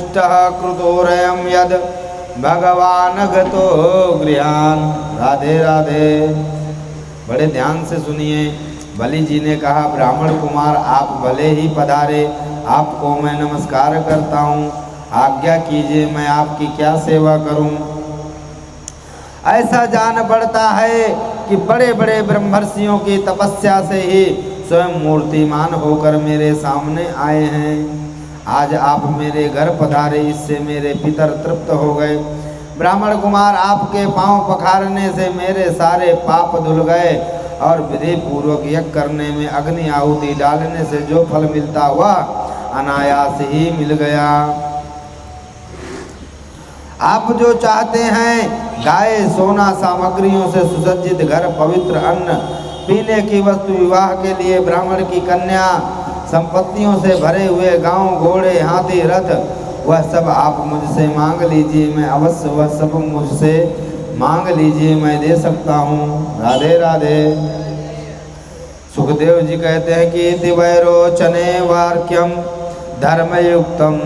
दृष्टः कृतोरयं यद भगवान गतो गृहान। राधे राधे। बड़े ध्यान से सुनिए। बलि जी ने कहा, ब्राह्मण कुमार आप भले ही पधारे, आपको मैं नमस्कार करता हूँ, आज्ञा कीजिए मैं आपकी क्या सेवा करूँ। ऐसा जान पड़ता है कि बड़े बड़े ब्रह्मर्षियों की तपस्या से ही स्वयं मूर्तिमान होकर मेरे सामने आए हैं। आज आप मेरे घर पधारे, इससे मेरे पितर तृप्त हो गए। ब्राह्मण कुमार आपके पांव पखारने से मेरे सारे पाप धुल गए और विधि पूर्वक यज्ञ करने में अग्नि आहुति डालने से जो फल मिलता हुआ अनायास ही मिल गया। आप जो चाहते हैं, गाय सोना सामग्रियों से सुसज्जित घर, पवित्र अन्न, पीने की वस्तु, विवाह के लिए ब्राह्मण की कन्या, संपत्तियों से भरे हुए गांव, घोड़े, हाथी, रथ, वह सब आप मुझसे मांग लीजिए, मैं अवश्य वह सब मुझसे मांग लीजिए, मैं दे सकता हूँ। राधे राधे। सुखदेव जी कहते हैं कि इति वैरोचने वाक्यम धर्मयुक्तम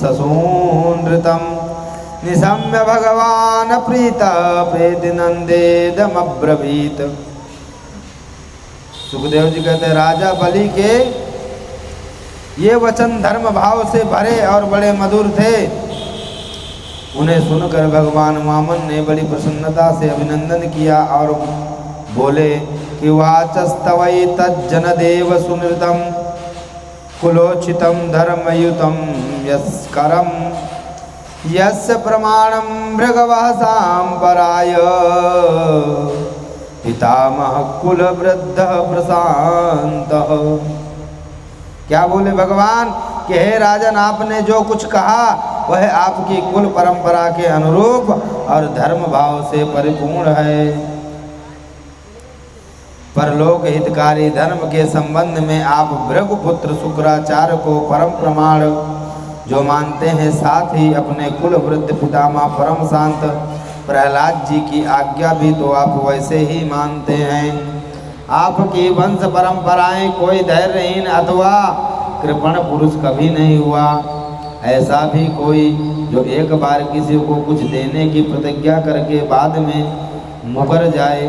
ससूनृतम निशम्य भगवान प्रीता प्रीति नंदेदमब्रवीत। सुखदेव जी कहते हैं, राजा बलि के ये वचन धर्म भाव से भरे और बड़े मधुर थे। उन्हें सुनकर भगवान वामन ने बड़ी प्रसन्नता से अभिनंदन किया और बोले कि वाचस्तवै तज्जनदेव सुनृतम कुलोचितम धर्मयुतम यस्करम यस्य प्रमाणम भृगवः सांपराय पितामह कुल वृद्ध प्रशांत। क्या बोले भगवान कि हे राजन, आपने जो कुछ कहा वह आपकी कुल परंपरा के अनुरूप और धर्म भाव से परिपूर्ण है। परलोक हितकारी धर्म के संबंध में आप भृगुपुत्र शुक्राचार्य को परम प्रमाण जो मानते हैं, साथ ही अपने कुल वृद्ध पितामह परम शांत प्रहलाद जी की आज्ञा भी तो आप वैसे ही मानते हैं। आपकी वंश परंपराएं कोई धैर्यहीन अथवा कृपण पुरुष कभी नहीं हुआ, ऐसा भी कोई जो एक बार किसी को कुछ देने की प्रतिज्ञा करके बाद में मुकर जाए।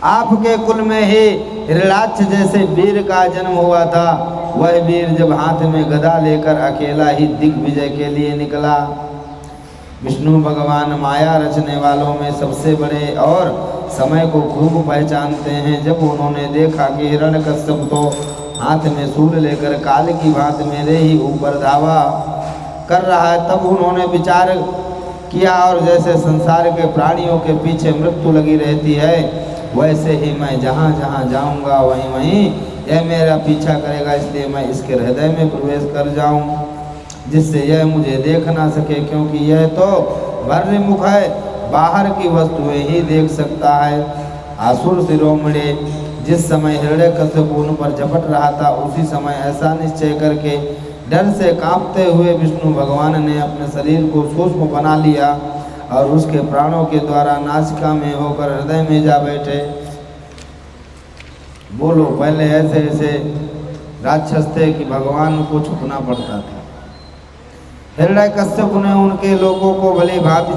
आपके कुल में ही हिरणाक्ष जैसे वीर का जन्म हुआ था। वह वीर जब हाथ में गदा लेकर अकेला ही दिग्विजय के लिए निकला। विष्णु भगवान माया रचने वालों में सबसे बड़े और समय को खूब पहचानते हैं। जब उन्होंने देखा कि हिरण्यकश्यप तो हाथ में शूल लेकर काल की भांति मेरे ही ऊपर धावा कर रहा है, तब उन्होंने विचार किया और जैसे संसार के प्राणियों के पीछे मृत्यु लगी रहती है, वैसे ही मैं जहाँ जहाँ जाऊँगा वहीं वहीं यह मेरा पीछा करेगा, इसलिए मैं इसके हृदय में प्रवेश कर जाऊँ जिससे यह मुझे देख ना सके, क्योंकि यह तो बर्हिमुख है, बाहर की वस्तुएं ही देख सकता है। आसुर शिरोमणि जिस समय हिरण्यकश्यप उन पर झपट रहा था, उसी समय ऐसा निश्चय करके डर से कांपते हुए विष्णु भगवान ने अपने शरीर को सूक्ष्म बना लिया और उसके प्राणों के द्वारा नासिका में होकर हृदय में जा बैठे। बोलो, पहले ऐसे ऐसे राक्षस थे कि भगवान को छुपना पड़ता था। हिरण्यकश्यप ने उनके लोगों को भली भांति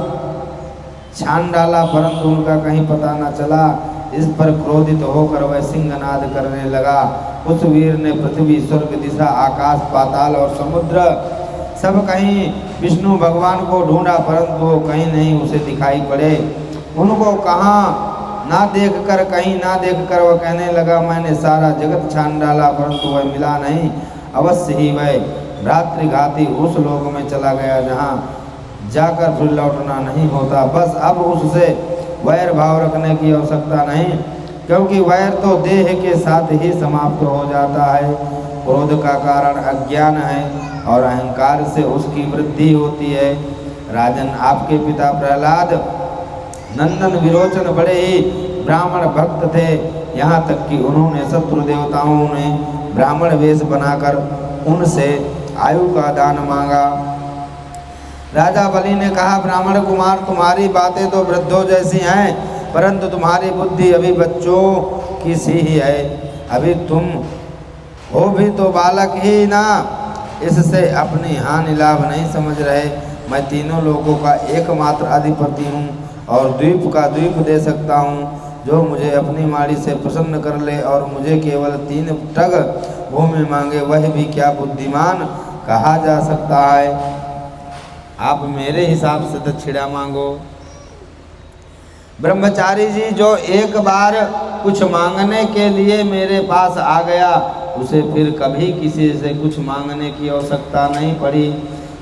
छान डाला, परंतु उनका कहीं पता न चला। इस पर क्रोधित होकर वह सिंहनाद करने लगा। उस वीर ने पृथ्वी, स्वर्ग, दिशा, आकाश, पाताल और समुद्र सब कहीं विष्णु भगवान को ढूंढा, परंतु वो कहीं नहीं उसे दिखाई पड़े। उनको कहाँ ना देखकर, कहीं ना देखकर वह कहने लगा, मैंने सारा जगत छान डाला परंतु वह मिला नहीं। अवश्य ही वह भ्रातृघाती उस लोक में चला गया जहाँ जाकर फिर लौटना नहीं होता। बस अब उससे वैर भाव रखने की आवश्यकता नहीं, क्योंकि वैर तो देह के साथ ही समाप्त हो जाता है। क्रोध का कारण अज्ञान है और अहंकार से उसकी वृद्धि होती है। राजन, आपके पिता प्रहलाद नंदन विरोचन बड़े ही ब्राह्मण भक्त थे, यहाँ तक कि उन्होंने शत्रु देवताओं ने ब्राह्मण वेश बनाकर उनसे आयु का दान मांगा। राजा बलि ने कहा, ब्राह्मण कुमार, तुम्हारी बातें तो वृद्धों जैसी हैं, परंतु तुम्हारी बुद्धि अभी बच्चों की सी ही है। अभी तुम हो भी तो बालक ही ना, इससे अपनी हानि लाभ नहीं समझ रहे। मैं तीनों लोगों का एकमात्र अधिपति हूँ और द्वीप का द्वीप दे सकता हूँ। जो मुझे अपनी माड़ी से प्रसन्न कर ले और मुझे केवल 3 टग भूमि मांगे, वह भी क्या बुद्धिमान कहा जा सकता है। आप मेरे हिसाब से दक्षिणा मांगो। ब्रह्मचारी जी, जो एक बार कुछ मांगने के लिए मेरे पास आ गया, उसे फिर कभी किसी से कुछ मांगने की आवश्यकता नहीं पड़ी।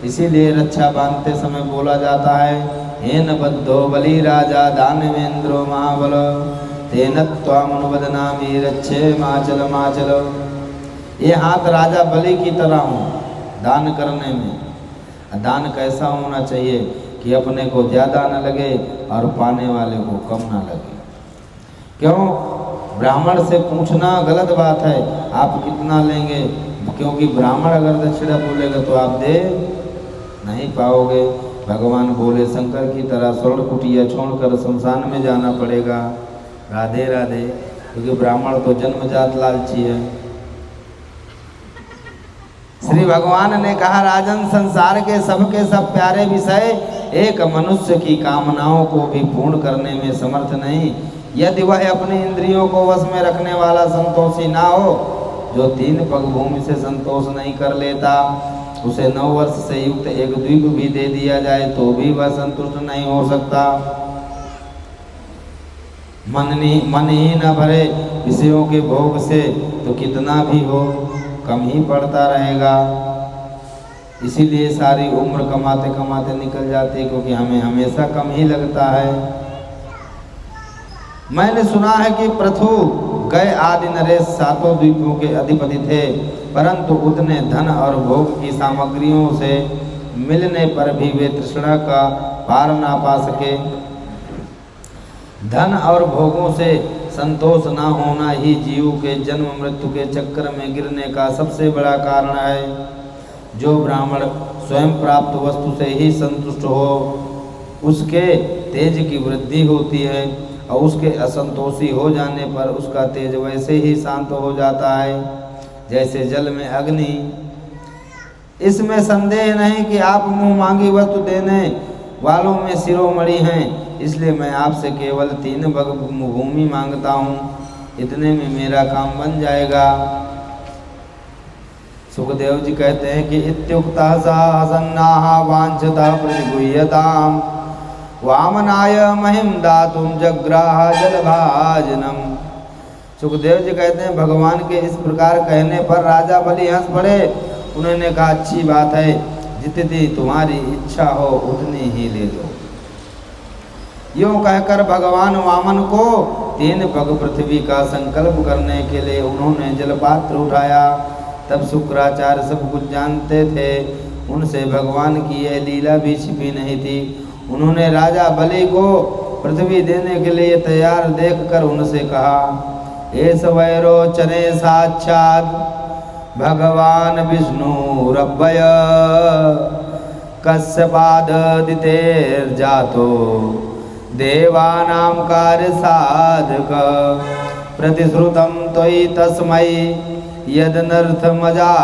इसीलिए रक्षा बांधते समय बोला जाता है, हेन बद्धो बलि राजा दानवेंद्रो महाबल तेन त्वामनुवदनामि रक्षे माचल माचल। ये हाथ राजा बलि की तरह हूँ दान करने में। दान कैसा होना चाहिए कि अपने को ज़्यादा न लगे और पाने वाले को कम ना लगे। क्यों? ब्राह्मण से पूछना गलत बात है, आप कितना लेंगे, क्योंकि ब्राह्मण अगर दक्षिणा बोलेगा तो आप दे नहीं पाओगे। भगवान बोले, शंकर की तरह स्वर्ण कुटिया छोड़कर शमशान में जाना पड़ेगा। राधे राधे। क्योंकि ब्राह्मण तो जन्मजात लालची है। श्री भगवान ने कहा, राजन, संसार के सब प्यारे विषय एक मनुष्य की कामनाओं को भी पूर्ण करने में समर्थ नहीं। यदि वह अपनी इंद्रियों को वश में रखने वाला संतोषी ना हो, जो 3 पग भूमि से संतोष नहीं कर लेता, उसे 9 वर्ष से युक्त एक द्वीप भी दे दिया जाए तो भी वह संतुष्ट नहीं हो सकता। मन ही न भरे विषयों के भोग से तो कितना भी हो कम ही पड़ता रहेगा। इसीलिए सारी उम्र कमाते कमाते निकल जाती है, क्योंकि हमें हमेशा कम ही लगता है। मैंने सुना है कि पृथु गए आदि नरेश 7 द्वीपों के अधिपति थे, परंतु उतने धन और भोग की सामग्रियों से मिलने पर भी वे तृष्णा का पार ना पा सके। धन और भोगों से संतोष ना होना ही जीव के जन्म मृत्यु के चक्कर में गिरने का सबसे बड़ा कारण है। जो ब्राह्मण स्वयं प्राप्त वस्तु से ही संतुष्ट हो, उसके तेज की वृद्धि होती है और उसके असंतोषी हो जाने पर उसका तेज वैसे ही शांत हो जाता है, जैसे जल में अग्नि। इसमें संदेह नहीं कि आप मुँह मांगी वस्तु देने वालों में शिरोमणि हैं। इसलिए मैं आपसे केवल 3 पग भूमि मांगता हूँ, इतने में मेरा काम बन जाएगा। सुखदेव जी कहते हैं कि इत्युक्तः सासन्नाः वाञ्छतः प्रतिगुह्यताम् वामनाय महिम दातुम जग्राह जलभाजनम। सुखदेव जी कहते हैं, भगवान के इस प्रकार कहने पर राजा बलि हंस पड़े। उन्होंने कहा, अच्छी बात है, जितनी तुम्हारी इच्छा हो उतनी ही ले लो। यूँ कहकर भगवान वामन को 3 पग पृथ्वी का संकल्प करने के लिए उन्होंने जलपात्र उठाया। तब शुक्राचार्य सब कुछ जानते थे, उनसे भगवान की यह लीला भी छिपी नहीं थी। उन्होंने राजा बलि को पृथ्वी देने के लिए तैयार देखकर उनसे कहा, एस वैरोचने साक्षात् भगवान विष्णु रब्बय कश्यपादितेर्जातो देवानां कार्य साधक प्रतिश्रुतं त्वयि तस्मै यदनर्थमजानता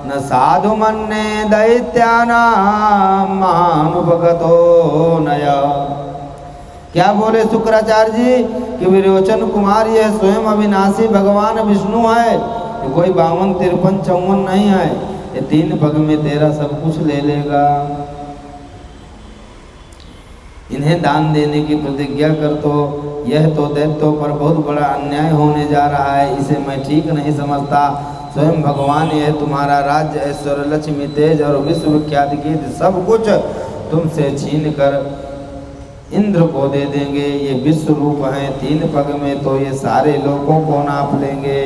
न साधु मन्ये दैत्यानां महानुपगतो नय। क्या बोले शुक्राचार्य जी कि विरोचन कुमार यह स्वयं अविनाशी भगवान विष्णु है, ये कोई 52, 53, 54 नहीं है। ये 3 पग में तेरा सब कुछ ले लेगा। इन्हें दान देने की प्रतिज्ञा कर, तो यह तो दैत्यों पर बहुत बड़ा अन्याय होने जा रहा है, इसे मैं ठीक नहीं समझता। स्वयं भगवान यह तुम्हारा राज्य, ऐश्वर्य, लक्ष्मी, तेज और विश्व विख्यात कीर्ति सब कुछ तुमसे छीन कर इंद्र को दे देंगे। ये विश्व रूप हैं, 3 पग में तो ये सारे लोगों को नाप लेंगे।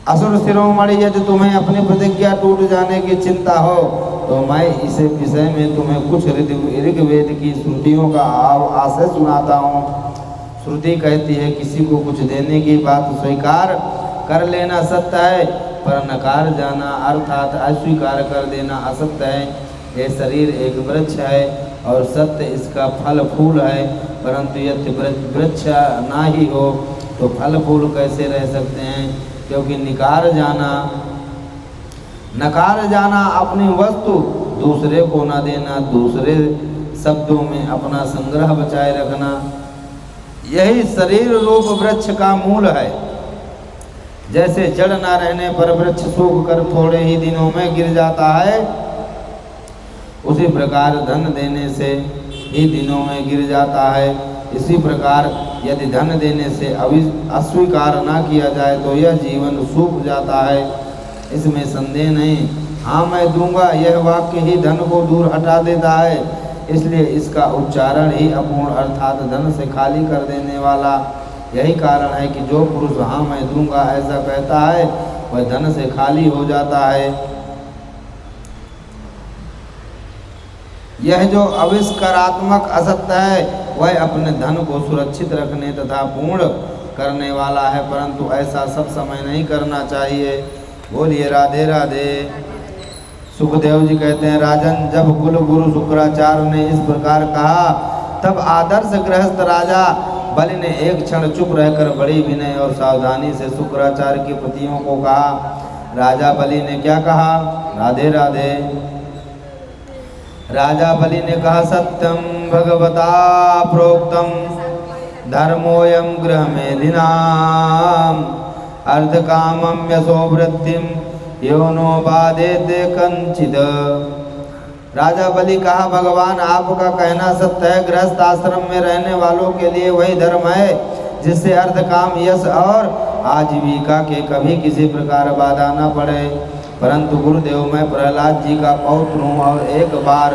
असुर शिरोमणि, यदि तुम्हें अपनी प्रतिज्ञा टूट जाने की चिंता हो तो मैं इस विषय में तुम्हें कुछ ऋग्वेद की श्रुतियों का आशय सुनाता हूँ। श्रुति कहती है, किसी को कुछ देने की बात स्वीकार कर लेना सत्य है, पर नकार जाना अर्थात अस्वीकार कर देना असत्य है। ये शरीर एक वृक्ष है और सत्य इसका फल फूल है, परंतु यदि वृक्ष ना ही हो तो फल फूल कैसे रह सकते हैं। क्योंकि नकार जाना अपनी वस्तु दूसरे को न देना, दूसरे शब्दों में अपना संग्रह बचाए रखना, यही शरीर रूप वृक्ष का मूल है। जैसे जड़ न रहने पर वृक्ष सूख कर थोड़े ही दिनों में गिर जाता है, उसी प्रकार धन देने से ही दिनों में गिर जाता है। इसी प्रकार यदि धन देने से अस्वीकार ना किया जाए तो यह जीवन सूख जाता है, इसमें संदेह नहीं। हाँ मैं दूंगा, यह वाक्य ही धन को दूर हटा देता है, इसलिए इसका उच्चारण ही अपूर्ण अर्थात धन से खाली कर देने वाला। यही कारण है कि जो पुरुष हाँ मैं दूंगा ऐसा कहता है, वह धन से खाली हो जाता है। यह जो आविष्कारात्मक असत्य है, वह अपने धन को सुरक्षित रखने तथा पूर्ण करने वाला है, परंतु ऐसा सब समय नहीं करना चाहिए। बोलिए राधे राधे। सुखदेव जी कहते हैं, राजन जब कुल गुरु शुक्राचार्य ने इस प्रकार कहा, तब आदर्श गृहस्थ राजा बलि ने एक क्षण चुप रहकर बड़ी विनय और सावधानी से शुक्राचार्य के पतियों को कहा। राजा बलि ने क्या कहा? राधे राधे। राजा बलि ने कहा, सत्यम भगवता प्रोक्तम धर्मोयम गृह मेदिनाम अर्धकामम यशो वृद्धिम योनो बाधेते कंचिद। राजा बलि कहा, भगवान आपका कहना सत्य है। गृहस्थ आश्रम में रहने वालों के लिए वही धर्म है जिससे अर्थ काम यश और आजीविका के कभी किसी प्रकार बाधा न पड़े। परंतु गुरुदेव मैं प्रहलाद जी का पौत्र हूँ और एक बार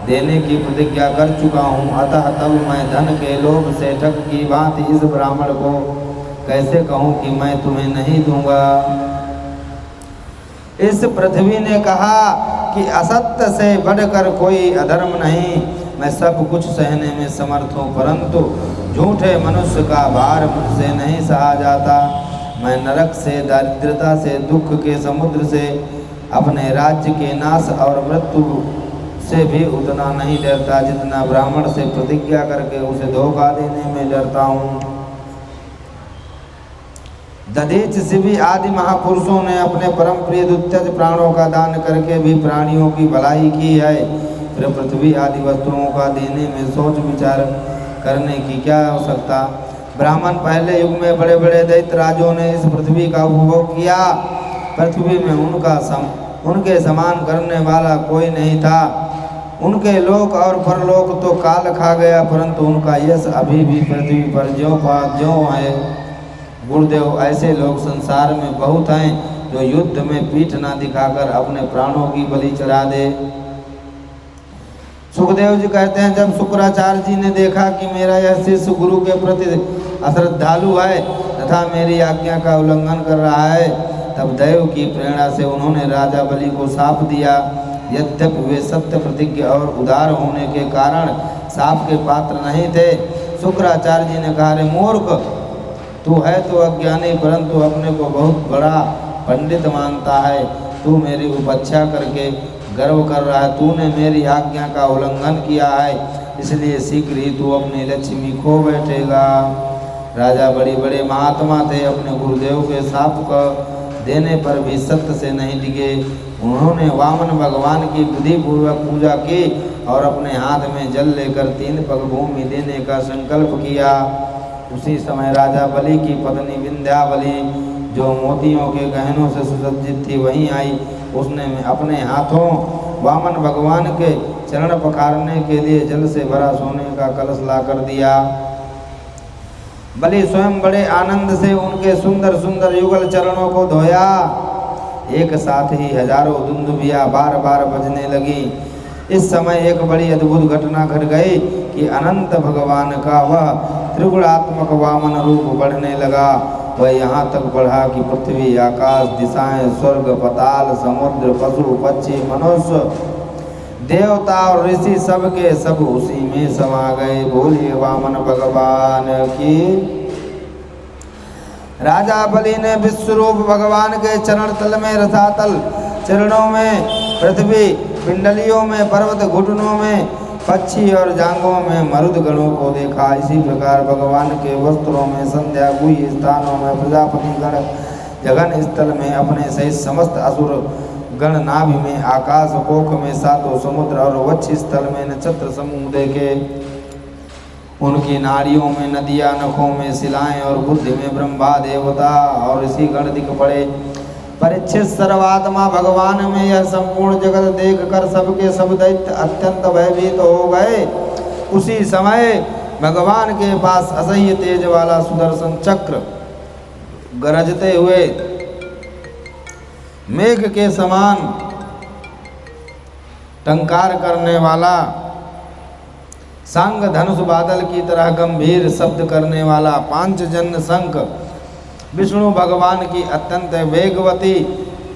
देने की प्रतिज्ञा कर चुका हूँ, अतः तब मैं धन के लोभ से ठग की भांति इस ब्राह्मण को कैसे कहूँ कि मैं तुम्हें नहीं दूंगा। इस पृथ्वी ने कहा कि असत्य से बढ़कर कोई अधर्म नहीं, मैं सब कुछ सहने में समर्थ हूँ, परंतु झूठे मनुष्य का भार मुझसे नहीं सहा जाता। मैं नरक से, दारिद्रता से, दुख के समुद्र से, अपने राज्य के नाश और मृत्यु से भी उतना नहीं डरता जितना ब्राह्मण से प्रतिज्ञा करके उसे धोखा देने में डरता हूँ। दधीच शिवी आदि महापुरुषों ने अपने परम प्रिय दुत्यज प्राणों का दान करके भी प्राणियों की भलाई की है, फिर पृथ्वी आदि वस्तुओं का देने में सोच विचार करने की क्या आवश्यकता। ब्राह्मण पहले युग में बड़े बड़े दैत्य राजों ने इस पृथ्वी का उपभोग किया। पृथ्वी में उनके समान करने वाला कोई नहीं था। उनके लोक और परलोक तो काल खा गया, परंतु उनका यश अभी भी पृथ्वी पर ज्यों है। गुरुदेव ऐसे लोग संसार में बहुत हैं जो युद्ध में पीठ ना दिखाकर अपने प्राणों की बलि चढ़ा दे। सुखदेव जी कहते हैं, जब शुक्राचार्य जी ने देखा कि मेरा यह शिष्य गुरु के प्रति अश्रद्धालु है तथा मेरी आज्ञा का उल्लंघन कर रहा है, तब दैव की प्रेरणा से उन्होंने राजा बलि को शाप दिया। यद्यपि वे सत्य प्रतिज्ञ और उदार होने के कारण शाप के पात्र नहीं थे। शुक्राचार्य जी ने कहा, रे मूर्ख, तू है तो अज्ञानी, परंतु अपने को बहुत बड़ा पंडित मानता है। तू मेरी उपेक्षा करके गर्व कर रहा है। तूने मेरी आज्ञा का उल्लंघन किया है, इसलिए शीघ्र ही तू अपनी लक्ष्मी खो बैठेगा। राजा बड़े महात्मा थे, अपने गुरुदेव के शाप का देने पर भी सत्य से नहीं डिगे। उन्होंने वामन भगवान की विधि पूर्वक पूजा की और अपने हाथ में जल लेकर 3 पग भूमि देने का संकल्प किया। उसी समय राजा बलि की पत्नी विंध्यावली, जो मोतियों के गहनों से सुसज्जित थी, वहीं आई। उसने अपने हाथों वामन भगवान के चरण पखारने के लिए जल से भरा सोने का कलश ला कर दिया। बलि स्वयं बड़े आनंद से उनके सुंदर सुंदर युगल चरणों को धोया। एक साथ ही हजारों दुंदुभियां बार बार बजने लगी। इस समय एक बड़ी अद्भुत घटना घट गई कि अनंत भगवान का वह त्रिगुणात्मक वामन रूप बढ़ने लगा। वह यहाँ तक बढ़ा कि पृथ्वी, आकाश, दिशाएं, स्वर्ग, पताल, समुद्र, पशु पक्षी, मनुष्य, देवता और ऋषि सब के सब उसी में समा गए। बोलिए वामन भगवान की। राजा बलि ने विश्वरूप भगवान के चरण तल में रसातल, चरणों में पृथ्वी, पिंडलियों में पर्वत, घुटनों में पक्षी और जांघों में मरुद गणों को देखा। इसी प्रकार भगवान के वस्त्रों में संध्या, गुह्य स्थानों में प्रजापति गण, जगन स्थल में अपने सहित समस्त असुर गण, नाभि में आकाश, कोख में सातों समुद्र और वक्ष स्थल में नक्षत्र समूह देखे। उनकी नाड़ियों में नदियाँ, नखों में शिलाएं और बुद्धि में ब्रह्मा, देवता और ऋषि गण दिख पड़े। परीक्षित सर्वात्मा भगवान में यह संपूर्ण जगत देख कर सबके सब दैत्य अत्यंत भयभीत हो गए। उसी समय भगवान के पास असह्य तेज वाला सुदर्शन चक्र, गरजते हुए मेघ के समान टंकार करने वाला, संग धनुष बादल की तरह गंभीर शब्द करने वाला पांचजन्य शंख, विष्णु भगवान की अत्यंत वेगवती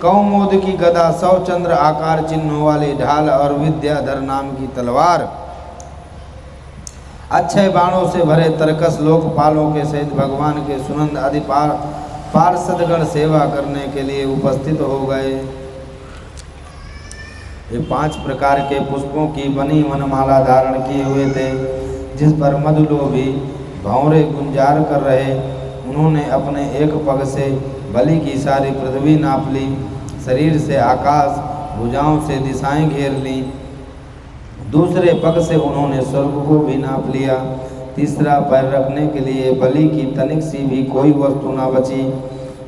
कौमोद की गदा, 100 चंद्र आकार चिन्हों वाली ढाल और विद्याधर नाम की तलवार, अक्षय बाणों से भरे तरकस लोकपालों के सहित भगवान के सुनंद आदि पार्षदगण सेवा करने के लिए उपस्थित हो गए। ये 5 प्रकार के पुष्पों की बनी वनमाला धारण किए हुए थे, जिस पर मधुलोभी भंवरे गुंजार कर रहे। उन्होंने अपने एक पग से बलि की सारी पृथ्वी नाप ली, शरीर से आकाश, भुजाओं से दिशाएं घेर ली। दूसरे पग से उन्होंने स्वर्ग को भी नाप लिया। तीसरा पैर रखने के लिए बलि की तनिक सी भी कोई वस्तु न बची।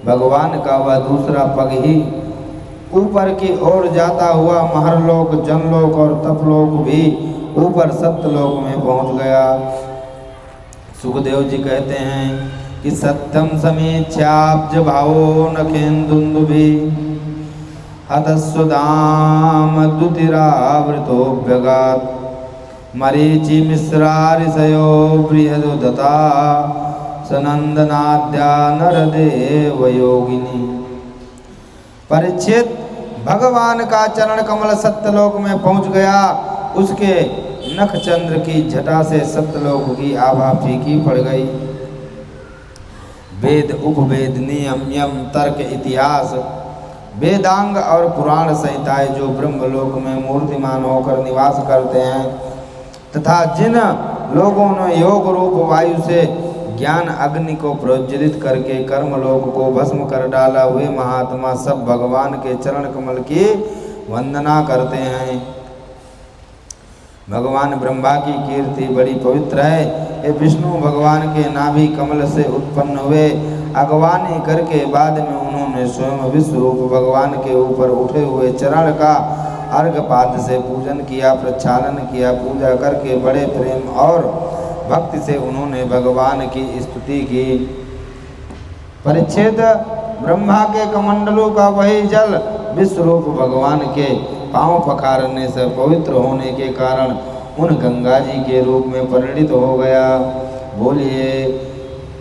भगवान का वह दूसरा पग ही ऊपर की ओर जाता हुआ महरलोक, जनलोक और तपलोक भी ऊपर सप्तलोक में पहुंच गया। सुखदेव जी कहते हैं कि सत्यम समीक्षाब्ज भावो नखेन्दुन्दुभि हतस्वधाम द्युतिरावृतोऽभ्यगात् मरीचि मिश्रा ऋषयो बृहदुदता सनंदनाद्या नरदेव योगिनी। परीक्षित, भगवान का चरण कमल सत्यलोक में पहुंच गया। उसके नख चंद्र की झटा से सत्यलोक की आभा फीकी पड़ गई। वेद, उपवेद, नियम, यम, तर्क, इतिहास, वेदांग और पुराण संहिताएं जो ब्रह्मलोक में मूर्तिमान होकर निवास करते हैं, तथा जिन लोगों ने योग रूप वायु से ज्ञान अग्नि को प्रज्वलित करके कर्मलोक को भस्म कर डाला, हुए महात्मा सब भगवान के चरण कमल की वंदना करते हैं। भगवान ब्रह्मा की कीर्ति बड़ी पवित्र है। ये विष्णु भगवान के नाभि कमल से उत्पन्न हुए। अगवानी करके बाद में उन्होंने स्वयं विश्वरूप भगवान के ऊपर उठे हुए चरण का अर्घपाद से पूजन किया, प्रक्षालन किया। पूजा करके बड़े प्रेम और भक्ति से उन्होंने भगवान की स्तुति की। परीक्षित, ब्रह्मा के कमंडलों का वही जल विश्वरूप भगवान के पांव पखारने से पवित्र होने के कारण उन गंगा जी के रूप में परिणित हो गया। बोलिए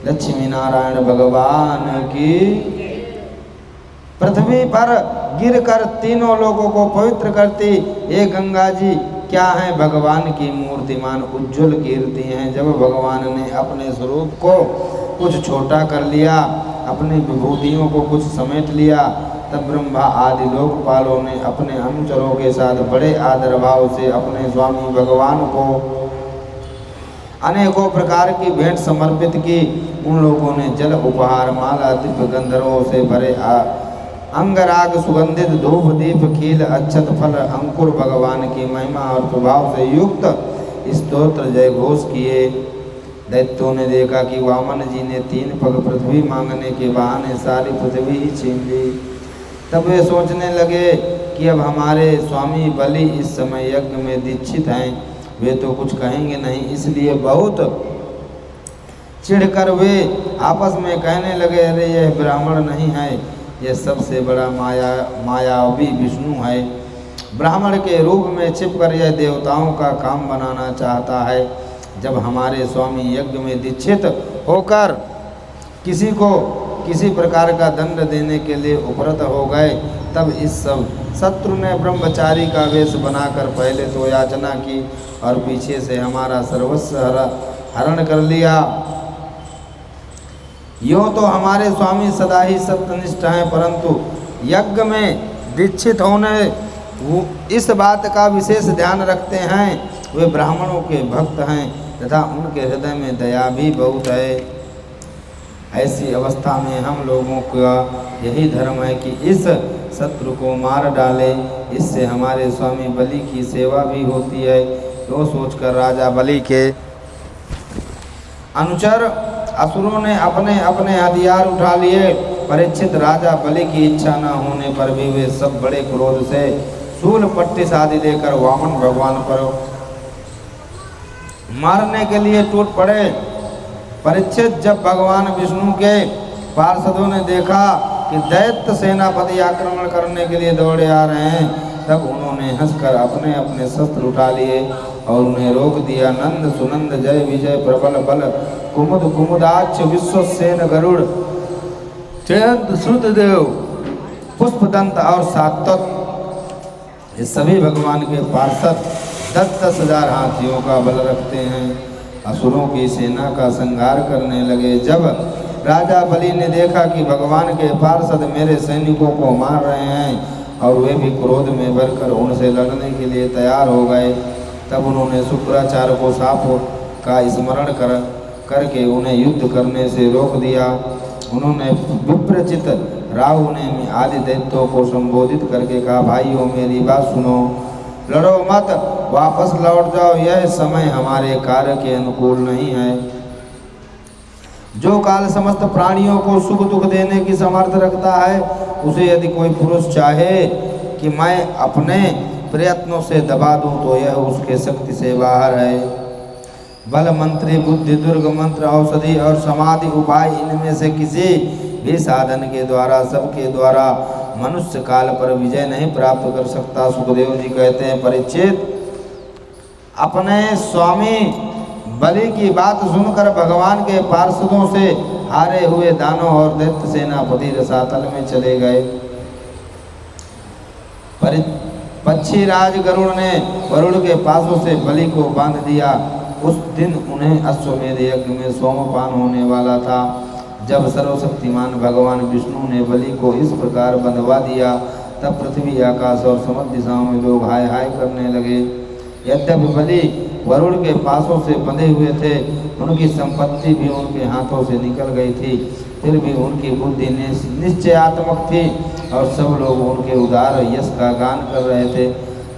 लक्ष्मी नारायण भगवान की। पृथ्वी पर गिरकर तीनों लोगों को पवित्र करती ये गंगा जी क्या है? भगवान की मूर्तिमान उज्ज्वल कीर्ति हैं। जब भगवान ने अपने स्वरूप को कुछ छोटा कर लिया, अपनी विभूतियों को कुछ समेट लिया, तब ब्रह्मा आदि लोकपालों ने अपने अनुचरों के साथ बड़े आदर भाव से अपने स्वामी भगवान को अनेकों प्रकार की भेंट समर्पित की। उन लोगों ने जल, उपहार, माला, दिव्य गंधर्वों से भरे अंगराग, सुगंधित धूप, दीप, खील, अक्षत, फल, अंकुर भगवान की महिमा और प्रभाव से युक्त स्तोत्र जय घोष किए। दैत्यों ने देखा कि वामन जी ने 3 पग पृथ्वी मांगने के बहाने सारी पृथ्वी ही छीन ली। तब वे सोचने लगे कि अब हमारे स्वामी बलि इस समय यज्ञ में दीक्षित हैं, वे तो कुछ कहेंगे नहीं। इसलिए बहुत चिढ़कर वे आपस में कहने लगे, अरे यह ब्राह्मण नहीं है, यह सबसे बड़ा मायावी विष्णु है। ब्राह्मण के रूप में छिपकर यह देवताओं का काम बनाना चाहता है। जब हमारे स्वामी यज्ञ में दीक्षित होकर किसी को किसी प्रकार का दंड देने के लिए उपरत हो गए, तब इस सब शत्रु ने ब्रह्मचारी का वेश बनाकर पहले तो याचना की और पीछे से हमारा सर्वस्व हरण कर लिया। यूँ तो हमारे स्वामी सदा ही सत्यनिष्ठ हैं, परंतु यज्ञ में दीक्षित होने इस बात का विशेष ध्यान रखते हैं। वे ब्राह्मणों के भक्त हैं तथा उनके हृदय में दया भी बहुत है। ऐसी अवस्था में हम लोगों का यही धर्म है कि इस शत्रु को मार डाले, इससे हमारे स्वामी बलि की सेवा भी होती है। तो सोचकर राजा बलि के अनुचर असुरों ने अपने अपने हथियार उठा लिए। परीक्षित राजा बलि की इच्छा न होने पर भी वे सब बड़े क्रोध से शूल पट्टी आदि लेकर वामन भगवान पर मारने के लिए टूट पड़े। परीक्षित जब भगवान विष्णु के पार्षदों ने देखा कि दैत्य सेनापति आक्रमण करने के लिए दौड़े आ रहे हैं, तब उन्होंने हंसकर अपने अपने शस्त्र उठा लिए और उन्हें रोक दिया। नंद सुनंद जय विजय प्रबल बल कुमुद कुमुदाक्ष विश्वसेन गरुड़ जयंत श्रुतदेव पुष्पदंत और सात्वत, ये सभी भगवान के पार्षद 10-10 हजार हाथियों का बल रखते हैं। असुरों की सेना का संहार करने लगे। जब राजा बलि ने देखा कि भगवान के पार्षद मेरे सैनिकों को मार रहे हैं और वे भी क्रोध में भरकर उनसे लड़ने के लिए तैयार हो गए, तब उन्होंने शुक्राचार्य को शाप का स्मरण करके उन्हें युद्ध करने से रोक दिया। उन्होंने विप्रचित राहु ने आदि दैत्यों को संबोधित करके कहा, भाइयों मेरी बात सुनो, लड़ो मत, वापस लौट जाओ, यह समय हमारे कार्य के अनुकूल नहीं है। जो काल समस्त प्राणियों को सुख दुख देने की समर्थ रखता है, उसे यदि कोई पुरुष चाहे कि मैं अपने प्रयत्नों से दबा दूं तो यह उसके शक्ति से बाहर है। बल मंत्री बुद्धि दुर्ग मंत्र औषधि और समाधि उपाय, इनमें से किसी भी साधन के द्वारा सबके द्वारा मनुष्य काल पर विजय नहीं प्राप्त कर सकता। सुखदेव जी कहते हैं, परीक्षित अपने स्वामी बलि की बात सुनकर भगवान के पार्षदों से हारे हुए दानव और दैत्य सेनापति रसातल में चले गए। पक्षी राज गरुड़ ने वरुण के पासों से बलि को बांध दिया। उस दिन उन्हें अश्वमेध यज्ञ में सोमपान होने वाला था। जब सर्वशक्तिमान भगवान विष्णु ने बलि को इस प्रकार बंधवा दिया, तब पृथ्वी आकाश और समस्त दिशाओं में लोग हाय हाय करने लगे। यद्यपि बलि वरुण के पासों से बंधे हुए थे, उनकी संपत्ति भी उनके हाथों से निकल गई थी, फिर भी उनकी बुद्धि निश्चयात्मक थी और सब लोग उनके उदार यश का गान कर रहे थे।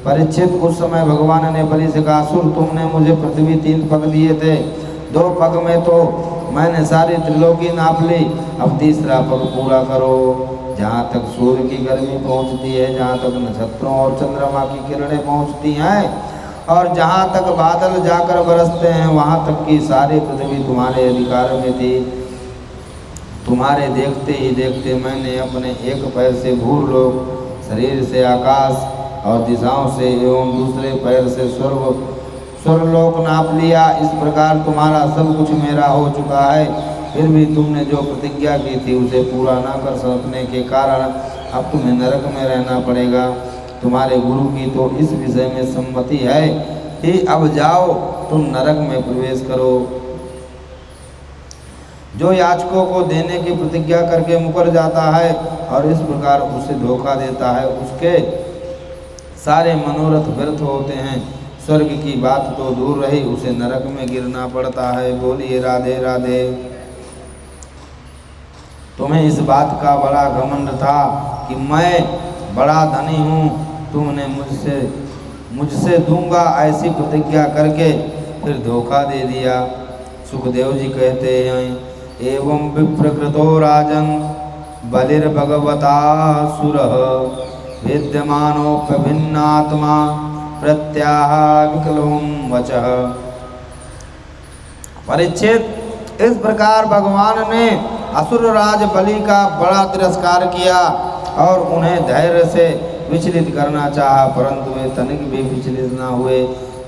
परीक्षित उस समय भगवान ने बलि से कहा, असुर तुमने मुझे पृथ्वी 3 पग दिए थे, 2 पग में तो मैंने सारी त्रिलोकी नाप ली, अब तीसरा पग पूरा करो। जहाँ तक सूर्य की गर्मी पहुँचती है, जहाँ तक नक्षत्रों और चंद्रमा की किरणें पहुँचती हैं और जहाँ तक बादल जाकर बरसते हैं, वहाँ तक की सारी पृथ्वी तुम्हारे अधिकार में थी। तुम्हारे देखते ही देखते मैंने अपने एक पैर से भूलोक, शरीर से आकाश और दिशाओं से एवं दूसरे पैर से स्वर्गलोक नाप लिया। इस प्रकार तुम्हारा सब कुछ मेरा हो चुका है, फिर भी तुमने जो प्रतिज्ञा की थी उसे पूरा न कर सकने के कारण अब तुम्हें नरक में रहना पड़ेगा। तुम्हारे गुरु की तो इस विषय में सम्मति है कि अब जाओ तुम नरक में प्रवेश करो। जो याचकों को देने की प्रतिज्ञा करके मुकर जाता है और इस प्रकार उसे धोखा देता है, उसके सारे मनोरथ व्यर्थ होते हैं। स्वर्ग की बात तो दूर रही, उसे नरक में गिरना पड़ता है। बोलिए राधे राधे। तुम्हें इस बात का बड़ा घमंड था कि मैं बड़ा धनी हूँ, तुमने मुझसे दूंगा ऐसी प्रतिज्ञा करके फिर धोखा दे दिया। सुखदेव जी कहते हैं, एवं विप्रकृतो राजन बलिर्भगवता सुरः विद्यमानोऽप्यभिन्नात्मा प्रत्याह विकलों वचः। परीक्षित, इस प्रकार भगवान ने असुर राज बलि का बड़ा तिरस्कार किया और उन्हें धैर्य से विचलित करना चाहा, परंतु वे तनिक भी विचलित न हुए।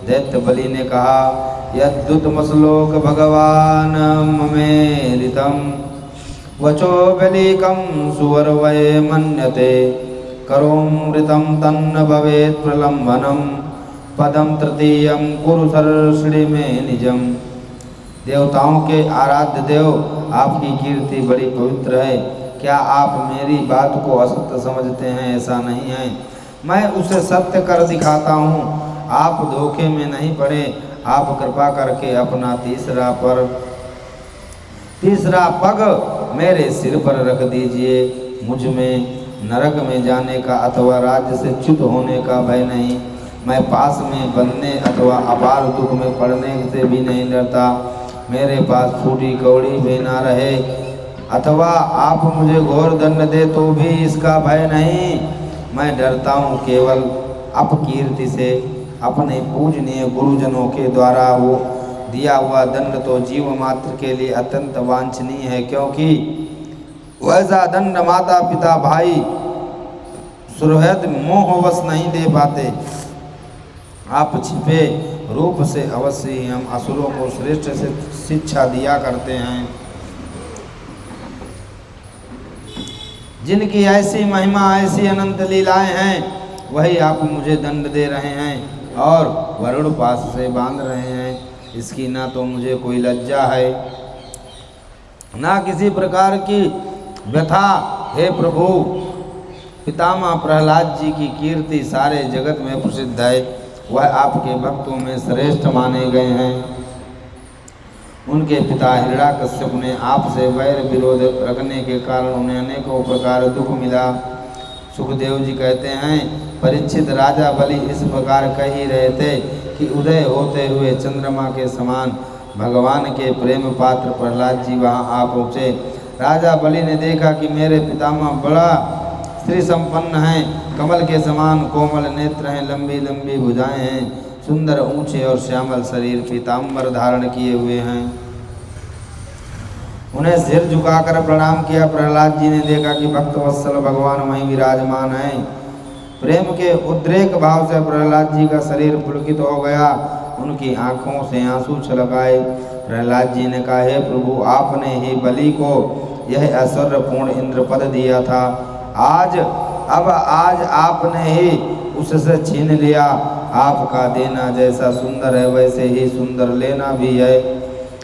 दैत्य बलि ने कहा, यद्युतमश्लोक भगवान ममेरितं वचो बलिकं सुवर्वये मन्यते करोमृतं तन्न भवेत् प्रलम्बनं पदं तृतीयं कुरु सर्षि में निजम। देवताओं के आराध्य देव, आपकी कीर्ति बड़ी पवित्र है। क्या आप मेरी बात को असत्य समझते हैं? ऐसा नहीं है, मैं उसे सत्य कर दिखाता हूँ। आप धोखे में नहीं पड़े। आप कृपा करके अपना तीसरा पग मेरे सिर पर रख दीजिए। मुझ में नरक में जाने का अथवा राज्य से च्युत होने का भय नहीं। मैं पास में बंधने अथवा अपार दुख में पड़ने से भी नहीं डरता। मेरे पास फूटी कौड़ी भी ना रहे अथवा आप मुझे घोर दंड दे तो भी इसका भय नहीं। मैं डरता हूँ केवल अपकीर्ति से। अपने पूजनीय गुरुजनों के द्वारा वो दिया हुआ दंड तो जीव मात्र के लिए अत्यंत वांछनीय है, क्योंकि वैसा दंड माता पिता भाई सुहृद मोहवश नहीं दे पाते। आप छिपे रूप से अवश्य ही हम असुरों को श्रेष्ठ से शिक्षा दिया करते हैं। जिनकी ऐसी महिमा ऐसी अनंत लीलाएं हैं, वही आप मुझे दंड दे रहे हैं और वरुण पास से बांध रहे हैं। इसकी ना तो मुझे कोई लज्जा है, ना किसी प्रकार की व्यथा। हे प्रभु, पितामह प्रहलाद जी की कीर्ति सारे जगत में प्रसिद्ध है। वह आपके भक्तों में श्रेष्ठ माने गए हैं। उनके पिता हिरण्याकश्यप ने आपसे वैर विरोध रखने के कारण उन्हें अनेकों प्रकार दुख मिला। सुखदेव जी कहते हैं, परीक्षित राजा बलि इस प्रकार कह ही रहे थे कि उदय होते हुए चंद्रमा के समान भगवान के प्रेम पात्र प्रहलाद जी वहाँ आ पहुँचे। राजा बलि ने देखा कि मेरे पितामह बड़ा स्त्री संपन्न हैं, कमल के समान कोमल नेत्र हैं, लंबी लंबी भुजाएं हैं, सुंदर ऊंचे और श्यामल शरीर, पीताम्बर धारण किए हुए हैं। उन्हें सिर झुकाकर प्रणाम किया। प्रहलाद जी ने देखा कि भक्त वत्सल भगवान वहीं विराजमान हैं। प्रेम के उद्रेक भाव से प्रहलाद जी का शरीर पुलकित हो गया, उनकी आंखों से आंसू छलक आए। प्रहलाद जी ने कहा, हे प्रभु, आपने ही बलि को यह ऐश्वर्यपूर्ण इंद्र पद दिया था। आज आपने ही उससे छीन लिया। आपका देना जैसा सुंदर है वैसे ही सुंदर लेना भी है।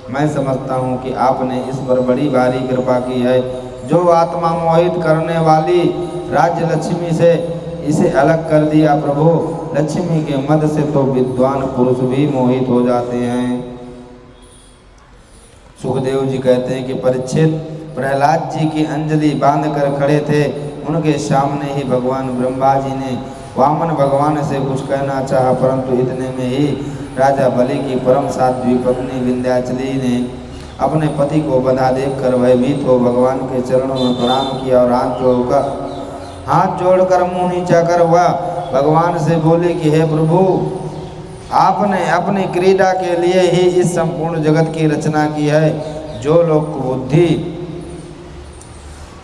मैं समझता हूँ कि आपने इस पर बड़ी भारी कृपा की है। जो आत्मा मोहित करने वाली राज्य लक्ष्मी से इसे अलग कर दिया। प्रभु, लक्ष्मी के मद से तो विद्वान पुरुष भी मोहित हो जाते हैं। सुखदेव जी कहते हैं कि परीक्षित प्रहलाद जी की अंजलि बांध कर खड़े थे। उनके सामने ही भगवान ब्रह्मा जी ने वामन भगवान से कुछ कहना चाहा, परंतु इतने में ही राजा बलि की परम साध्वी पत्नी विंध्याचली ने अपने पति को बंधा देखकर भयभीत हो भगवान के चरणों में प्रणाम किया और हाथ जोड़कर मुंह नीचा कर वह भगवान से बोले कि हे प्रभु, आपने अपनी क्रीड़ा के लिए ही इस संपूर्ण जगत की रचना की है। जो लोग बुद्धि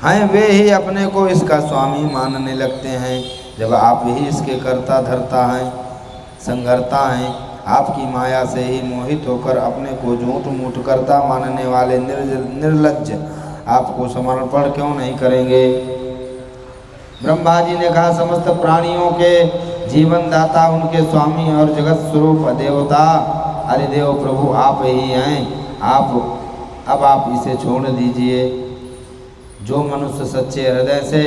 हैं वे ही अपने को इसका स्वामी मानने लगते हैं, जब आप ही इसके कर्ता धर्ता हैं, संघर्ता हैं। आपकी माया से ही मोहित होकर अपने को झूठ मूठ करता मानने वाले निर्लज्ज आपको समर्पण क्यों नहीं करेंगे। ब्रह्मा जी ने कहा, समस्त प्राणियों के जीवन दाता, उनके स्वामी और जगत स्वरूप देवता हरिदेव प्रभु आप ही हैं। अब आप इसे छोड़ दीजिए। जो मनुष्य सच्चे हृदय से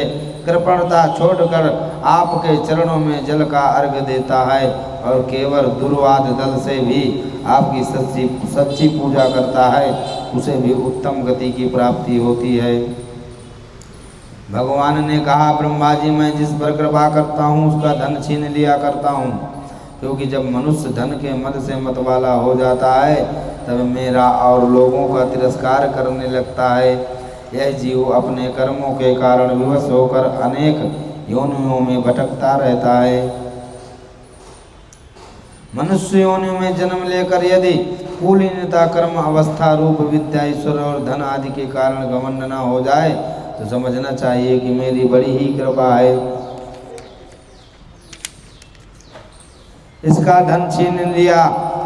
कृपणता छोड़कर आपके चरणों में जल का अर्घ देता है और केवल दुर्वाद दल से भी आपकी सच्ची पूजा करता है, उसे भी उत्तम गति की प्राप्ति होती है। भगवान ने कहा, ब्रह्मा जी, मैं जिस पर कृपा करता हूँ उसका धन छीन लिया करता हूँ, क्योंकि जब मनुष्य धन के मद से मतवाला हो जाता है तब मेरा और लोगों का तिरस्कार करने लगता है। यह जीव अपने कर्मों के कारण विवश होकर अनेक योनियों में भटकता रहता है। मनुष्य योनि में जन्म लेकर यदि कुलीनता, कर्म, अवस्था, रूप, विद्या, ईश्वर और धन आदि के कारण घमंड न हो जाए तो समझना चाहिए कि मेरी बड़ी ही कृपा है। इसका धन छीन लिया,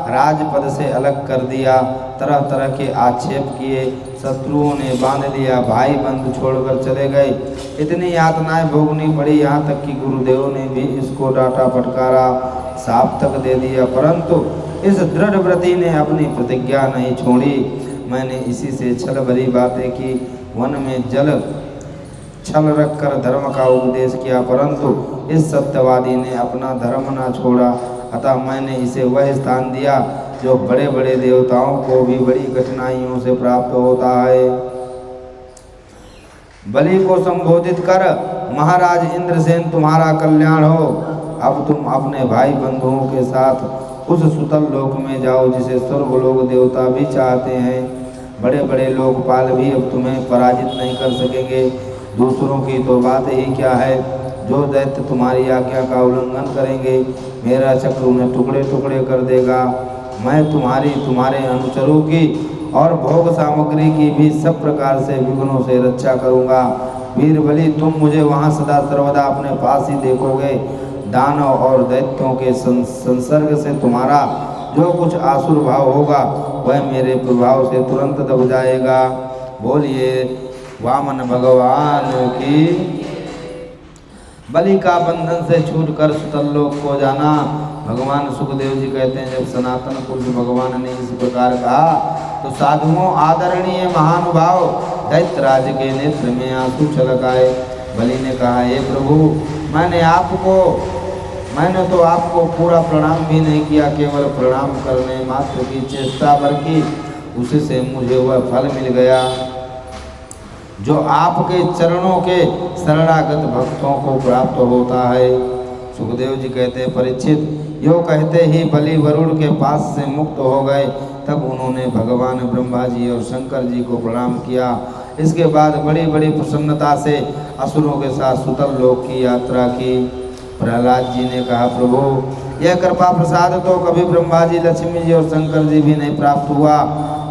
राजपद से अलग कर दिया, तरह तरह के आक्षेप किए, शत्रुओं ने बांध लिया, भाई बंधु छोड़कर चले गए। इतनी यातनाएं भोगनी पड़ी, यहाँ तक कि गुरुदेव ने भी इसको डांटा फटकारा, साप तक दे दिया, परंतु इस दृढ़ व्रति ने अपनी प्रतिज्ञा नहीं छोड़ी। मैंने इसी से छल भरी बातें की, वन में जल छल रखकर धर्म का उपदेश किया, परंतु इस सत्यवादी ने अपना धर्म न छोड़ा। अतः मैंने इसे वह स्थान दिया जो बड़े बड़े देवताओं को भी बड़ी कठिनाइयों से प्राप्त होता है। बलि को संबोधित कर, महाराज इंद्रसेन तुम्हारा कल्याण हो। अब तुम अपने भाई बंधुओं के साथ उस सुतल लोक में जाओ जिसे स्वर्ग लोक देवता भी चाहते हैं। बड़े बड़े लोकपाल भी अब तुम्हें पराजित नहीं कर सकेंगे। दूसरों की तो बात ही क्या है, जो दैत्य तुम्हारी आज्ञा का उल्लंघन करेंगे मेरा चक्र उन्हें टुकड़े टुकड़े कर देगा। मैं तुम्हारे अनुचरों की और भोग सामग्री की भी सब प्रकार से विघ्नों से रक्षा करूंगा। वीर बलि तुम मुझे वहाँ सदा सर्वदा अपने पास ही देखोगे। दानव और दैत्यों के संसर्ग से तुम्हारा जो कुछ आसुर भाव होगा वह मेरे प्रभाव से तुरंत दब जाएगा। बोलिए वामन भगवान की। बलि का बंधन से छूटकर सुतल लोक को जाना। भगवान सुखदेव जी कहते हैं, जब सनातन पुरुष भगवान ने इस प्रकार कहा तो साधुओं आदरणीय महानुभाव दैत्यराज के नेत्र में आंसू छलक आए। बलि ने कहा, हे प्रभु, मैंने तो आपको पूरा प्रणाम भी नहीं किया, केवल प्रणाम करने मात्र की चेष्टा भर की, उसी से मुझे वह फल मिल गया जो आपके चरणों के शरणागत भक्तों को प्राप्त होता है। सुखदेव जी कहते हैं, परीक्षित, यो कहते ही बलि वरुण के पास से मुक्त हो गए। तब उन्होंने भगवान ब्रह्मा जी और शंकर जी को प्रणाम किया। इसके बाद बड़ी बड़ी प्रसन्नता से असुरों के साथ सुतल लोक की यात्रा की। प्रहलाद जी ने कहा, प्रभु यह कृपा प्रसाद तो कभी ब्रह्मा जी, लक्ष्मी जी और शंकर जी भी नहीं प्राप्त हुआ,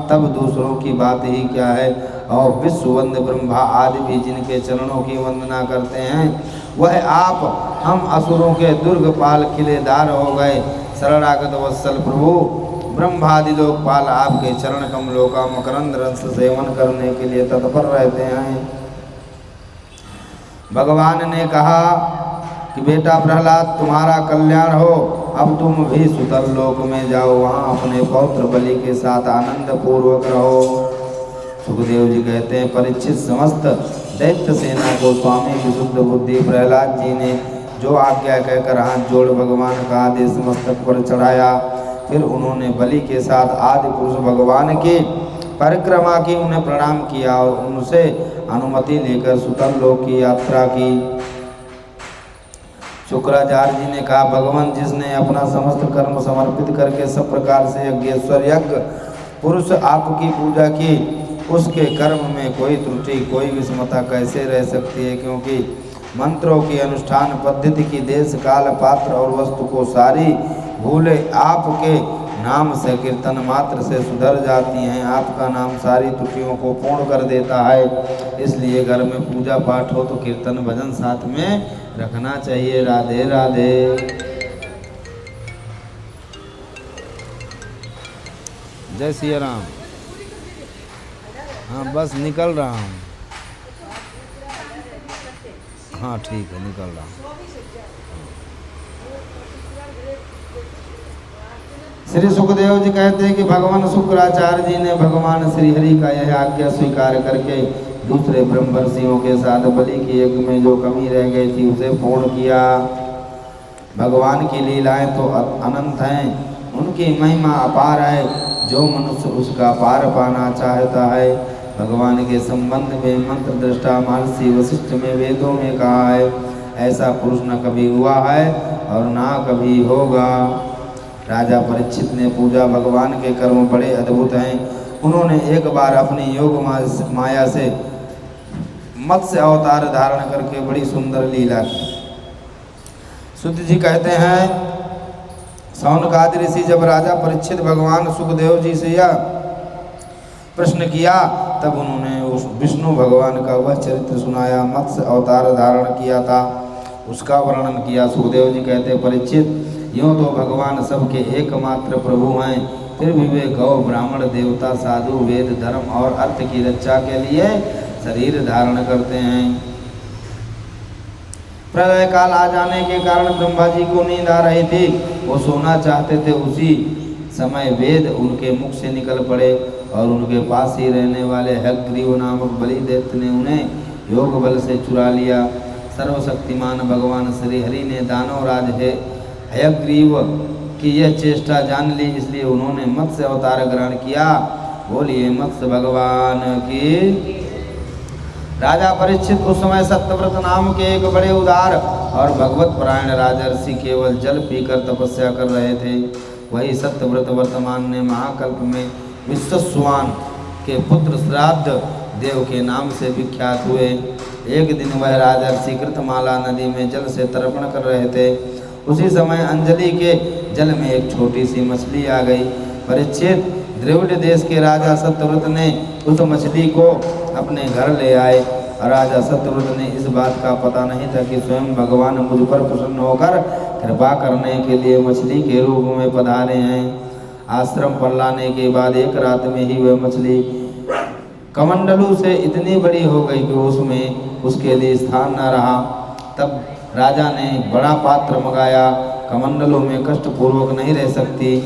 तब दूसरों की बात ही क्या है। और विश्ववंद ब्रह्मा आदि भी जिनके चरणों की वंदना करते हैं, वह आप हम असुरों के दुर्गपाल किलेदार हो गए। शरणागत वत्सल प्रभु ब्रह्मादि लोकपाल आपके चरण कमलों का मकरंद रस सेवन करने के लिए तत्पर रहते हैं। भगवान ने कहा कि बेटा प्रहलाद, तुम्हारा कल्याण हो। अब तुम भी सुतल लोक में जाओ, वहाँ अपने पौत्र बलि के साथ आनंद पूर्वक रहो। सुखदेव जी कहते हैं, परीक्षित, समस्त दैत्य सेना को स्वामी विशुद्ध बुद्धि प्रहलाद जी ने जो आज्ञा कहकर हाथ जोड़ भगवान का आदेश मस्तक पर चढ़ाया। फिर उन्होंने बलि के साथ आदि पुरुष भगवान की परिक्रमा की, उन्हें प्रणाम किया और उनसे अनुमति लेकर सुतल लोक की यात्रा की। शुक्राचार्य जी ने कहा, भगवान जिसने अपना समस्त कर्म समर्पित करके सब प्रकार से यज्ञेश्वर यज्ञ पुरुष आपकी पूजा की, उसके कर्म में कोई त्रुटि कोई विषमता कैसे रह सकती है, क्योंकि मंत्रों की अनुष्ठान पद्धति की देश काल पात्र और वस्तु को सारी भूले आपके नाम से कीर्तन मात्र से सुधर जाती हैं। आपका नाम सारी त्रुटियों को पूर्ण कर देता है। इसलिए घर में पूजा पाठ हो तो कीर्तन भजन साथ में रखना चाहिए। राधे राधे। जय सिया राम। हाँ बस निकल रहा हूँ। हाँ ठीक है, निकल रहा हूँ। श्री सुखदेव जी कहते हैं कि भगवान शुक्राचार्य जी ने भगवान श्री हरि का यह आज्ञा स्वीकार करके दूसरे ब्रह्मर्षियों के साथ बलि के यज्ञ में जो कमी रह गई थी उसे पूर्ण किया। भगवान की लीलाएं तो अनंत हैं, उनकी महिमा अपार है। जो मनुष्य उसका पार पाना चाहता है, भगवान के संबंध में मंत्र दृष्टा महर्षि वशिष्ठ में वेदों में कहा है, ऐसा पुरुष न कभी हुआ है और ना कभी होगा। राजा परीक्षित ने पूजा, भगवान के कर्म बड़े अद्भुत हैं। उन्होंने एक बार अपनी योग माया से मत्स्य अवतार धारण करके बड़ी सुंदर लीला की। शुद्ध जी कहते हैं, सौनकादि ऋषि जब राजा परीक्षित भगवान सुखदेव जी से यह प्रश्न किया, तब उन्होंने उस विष्णु भगवान का वह चरित्र सुनाया, मत्स्य अवतार धारण किया था, उसका वर्णन किया। सुखदेव जी कहते हैं, परीक्षित, यूँ तो भगवान सबके एकमात्र प्रभु हैं, फिर भी वे गौ ब्राह्मण देवता साधु वेद धर्म और अर्थ की रक्षा के लिए शरीर धारण करते हैं। प्रलय काल आ जाने के कारण ब्रह्मा जी को नींद आ रही थी, वो सोना चाहते थे। उसी समय वेद उनके मुख से निकल पड़े और उनके पास ही रहने वाले हयग्रीव नामक बलि दैत्य ने उन्हें योग बल से चुरा लिया। सर्वशक्तिमान भगवान श्री हरि ने दानवराज हयग्रीव की यह चेष्टा जान ली, इसलिए उन्होंने मत्स्य अवतार ग्रहण किया। बोलिए मत्स्य भगवान की। राजा परीक्षित उस समय सत्यव्रत नाम के एक बड़े उदार और भगवत परायण राजर्षि केवल जल पीकर तपस्या कर रहे थे। वही सत्यव्रत वर्तमान ने महाकल्प में विश्वस्वान के पुत्र श्राद्ध देव के नाम से विख्यात हुए। एक दिन वह राजर्षि कृतमाला नदी में जल से तर्पण कर रहे थे। उसी समय अंजलि के जल में एक छोटी सी मछली आ गई। परीक्षित द्रविड़ देश के राजा सत्यव्रत ने उस मछली को अपने घर ले आए। राजा सत्यव्रत ने इस बात का पता नहीं था कि स्वयं भगवान मुझ पर प्रसन्न होकर कृपा करने के लिए मछली के रूप में पधारे हैं। आश्रम पर लाने के बाद एक रात में ही वह मछली कमंडलू से इतनी बड़ी हो गई कि उसमें उसके लिए स्थान न रहा। तब राजा ने बड़ा पात्र मंगाया। कमंडलों में कष्ट पूर्वक नहीं रह सकती।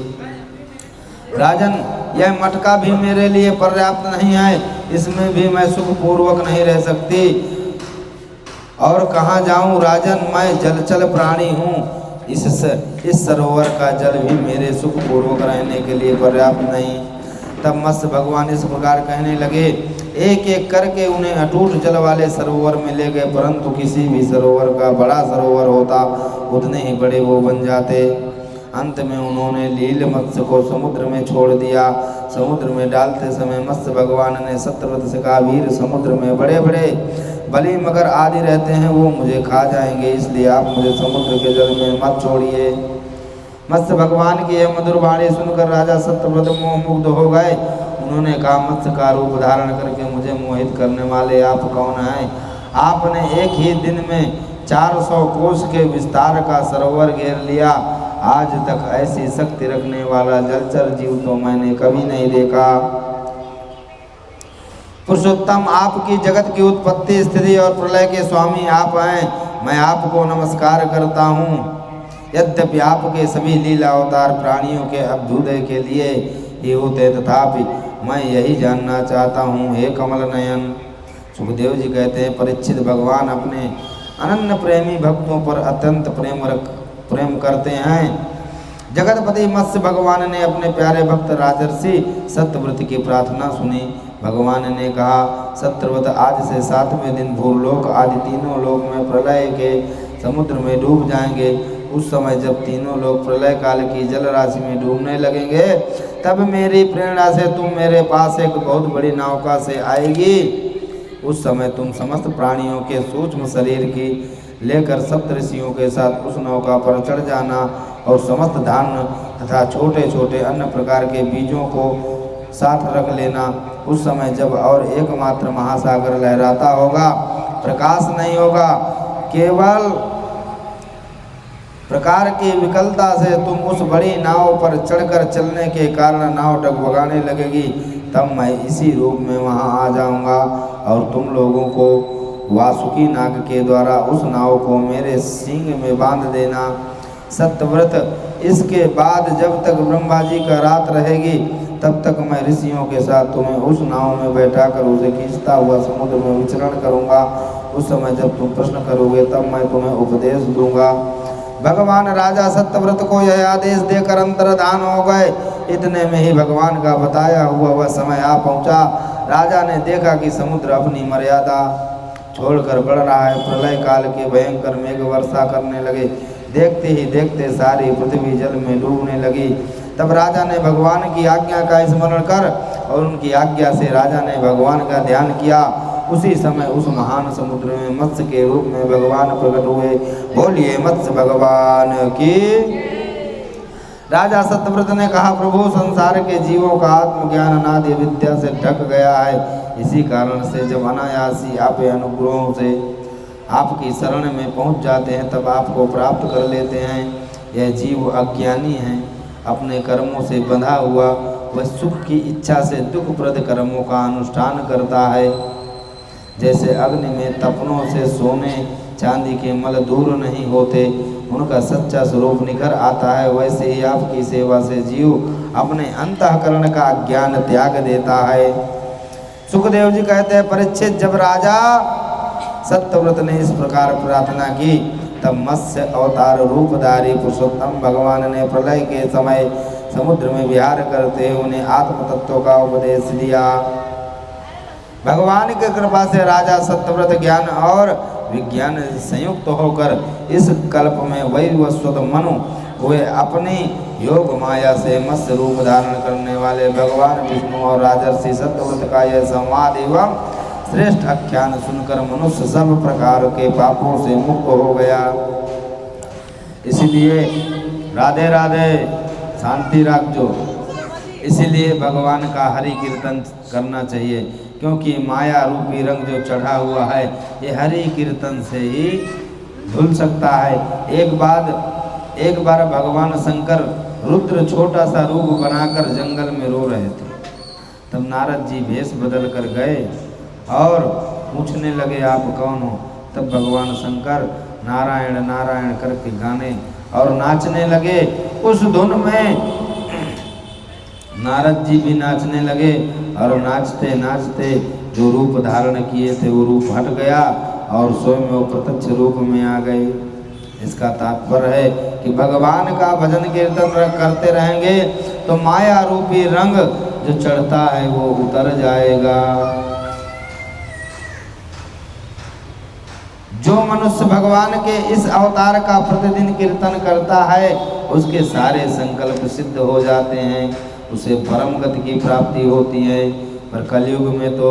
राजन, यह मटका भी मेरे लिए पर्याप्त नहीं है, इसमें भी मैं सुख पूर्वक नहीं रह सकती। और कहाँ जाऊँ राजन, मैं जलचल प्राणी हूँ। इस सरोवर का जल भी मेरे सुख पूर्वक रहने के लिए पर्याप्त नहीं। तब मत्स्य भगवान इस प्रकार कहने लगे। एक एक करके उन्हें अटूट जल वाले सरोवर में ले गए, परंतु किसी भी सरोवर का बड़ा सरोवर होता उतने ही बड़े वो बन जाते। अंत में उन्होंने लील मत्स्य को समुद्र में छोड़ दिया। समुद्र में डालते समय मत्स्य भगवान ने सत्यव्रत से कहा, वीर, समुद्र में बड़े बड़े बलि मगर आदि रहते हैं, वो मुझे खा जाएंगे, इसलिए आप मुझे समुद्र के जल में मत छोड़िए। मत्स्य भगवान की यह मधुर वाणी सुनकर राजा सत्यव्रत मोहमुग्ध हो गए। उन्होंने कहा, मत्स्य का रूप धारण करके मुझे मोहित करने वाले आप कौन हैं? आपने एक ही दिन में 400 कोस के विस्तार का सरोवर घेर लिया। आज तक ऐसी शक्ति रखने वाला जलचर जीव तो मैंने कभी नहीं देखा। पुरुषोत्तम, आपकी जगत की उत्पत्ति, स्थिति और प्रलय के स्वामी आप हैं। मैं आपको नमस्कार करता हूँ। यद्यपि आपके सभी लीला अवतार प्राणियों के अभ्युदय के लिए ही होते, तथापि मैं यही जानना चाहता हूँ, हे कमल नयन। सुखदेव जी कहते हैं, परीक्षित भगवान अपने अनन्य प्रेमी भक्तों पर अत्यंत प्रेम करते हैं। जगतपति मत्स्य भगवान ने अपने प्यारे भक्त राजर्षि सत्यव्रत की प्रार्थना सुनी। भगवान ने कहा, सत्यव्रत, आज से 7वें दिन भूलोक आदि तीनों लोक में प्रलय के समुद्र में डूब जाएंगे। उस समय जब तीनों लोग प्रलय काल की जल राशि में डूबने लगेंगे, तब मेरी प्रेरणा से तुम मेरे पास एक बहुत बड़ी नौका से आएगी। उस समय तुम समस्त प्राणियों के सूक्ष्म शरीर की लेकर सप्तऋषियों के साथ उस नौका पर चढ़ जाना और समस्त धान्य तथा छोटे छोटे अन्य प्रकार के बीजों को साथ रख लेना। उस समय जब और एकमात्र महासागर लहराता होगा, प्रकाश नहीं होगा, केवल प्रकार की विकलता से तुम उस बड़ी नाव पर चढ़कर चलने के कारण नाव डगमगाने लगेगी। तब मैं इसी रूप में वहां आ जाऊंगा और तुम लोगों को वासुकी नाग के द्वारा उस नाव को मेरे सींग में बांध देना। सत्यव्रत, इसके बाद जब तक ब्रह्मा जी का रात रहेगी, तब तक मैं ऋषियों के साथ तुम्हें उस नाव में बैठाकर उसे खींचता हुआ समुद्र में विचरण करूंगा। उस समय जब तुम प्रश्न करोगे, तब मैं तुम्हें उपदेश दूंगा। भगवान राजा सत्यव्रत को यह आदेश देकर अंतर्धान हो गए। इतने में ही भगवान का बताया हुआ वह समय आ पहुंचा। राजा ने देखा कि समुद्र अपनी मर्यादा छोड़कर बढ़ रहा है। प्रलय काल के भयंकर मेघ वर्षा करने लगे। देखते ही देखते सारी पृथ्वी जल में डूबने लगी। तब राजा ने भगवान की आज्ञा का स्मरण कर और उनकी आज्ञा से राजा ने भगवान का ध्यान किया। उसी समय उस महान समुद्र में मत्स्य के रूप में भगवान प्रकट हुए। बोलिए मत्स्य भगवान की। राजा सत्यव्रत ने कहा, प्रभु, संसार के जीवों का आत्मज्ञान अनादि विद्या से ढक गया है। इसी कारण से जब अनायासी आप अनुग्रहों से आपकी शरण में पहुंच जाते हैं, तब आपको प्राप्त कर लेते हैं। यह जीव अज्ञानी है, अपने कर्मों से बंधा हुआ। वह सुख की इच्छा से दुखप्रद कर्मों का अनुष्ठान करता है। जैसे अग्नि में तपनों से सोने चांदी के मल दूर नहीं होते, उनका सच्चा स्वरूप निखर आता है, वैसे ही आपकी सेवा से जीव अपने अंतःकरण का ज्ञान त्याग देता है। सुखदेव जी कहते हैं, परीक्षित, जब राजा सत्यव्रत ने इस प्रकार प्रार्थना की, तब मत्स्य अवतार रूपधारी पुरुषोत्तम भगवान ने प्रलय के समय समुद्र में विहार करते हुए उन्हें आत्म तत्व का उपदेश दिया। भगवान की कृपा से राजा सत्यव्रत ज्ञान और विज्ञान संयुक्त होकर इस कल्प में वैवस्वत मनु हुए। अपनी योग माया से मत्स्य रूप धारण करने वाले भगवान विष्णु और राजर्षि सत्यव्रत का यह संवाद एवं श्रेष्ठ आख्यान सुनकर मनुष्य सब प्रकार के पापों से मुक्त हो गया। इसलिए राधे राधे, शांति रखो। इसीलिए भगवान का हरि कीर्तन करना चाहिए, क्योंकि माया रूपी रंग जो चढ़ा हुआ है ये हरि कीर्तन से ही धुल सकता है। एक बार भगवान शंकर रुद्र छोटा सा रूप बनाकर जंगल में रो रहे थे। तब नारद जी भेष बदल कर गए और पूछने लगे आप कौन हो। तब भगवान शंकर नारायण नारायण करके गाने और नाचने लगे। उस धुन में नारद जी भी नाचने लगे और नाचते नाचते जो रूप धारण किए थे वो रूप हट गया और स्वयं वो प्रत्यक्ष रूप में आ गए। इसका तात्पर्य है कि भगवान का भजन कीर्तन करते रहेंगे तो माया रूपी रंग जो चढ़ता है वो उतर जाएगा। जो मनुष्य भगवान के इस अवतार का प्रतिदिन कीर्तन करता है उसके सारे संकल्प सिद्ध हो जाते हैं, उसे परम गति की प्राप्ति होती है। पर कलयुग में तो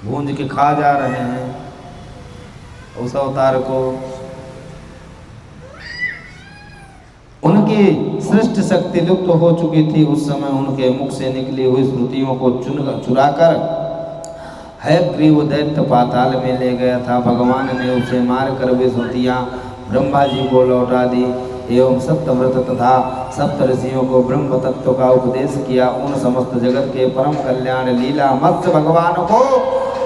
गूंज के खा जा रहे हैं उस अवतार को। उनकी सृष्टि शक्ति लुप्त हो चुकी थी। उस समय उनके मुख से निकली हुई स्मृतियों को चुराकर हयग्रीव दैत्य पाताल में ले गया था। भगवान ने उसे मारकर वे स्मृतियाँ ब्रह्मा जी को लौटा दी एवं सत्यव्रत तथा सप्त ऋषियों को ब्रह्म तत्व का उपदेश किया। उन समस्त जगत के परम कल्याण लीला मत्स्य भगवान को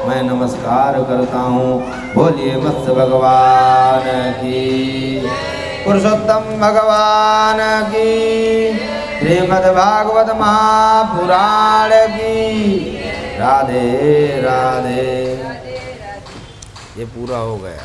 मैं नमस्कार करता हूँ। बोलिए मत्स्य भगवान की, पुरुषोत्तम भगवान की, श्रीमद् भागवत महापुराण की। राधे राधे। ये पूरा हो गया।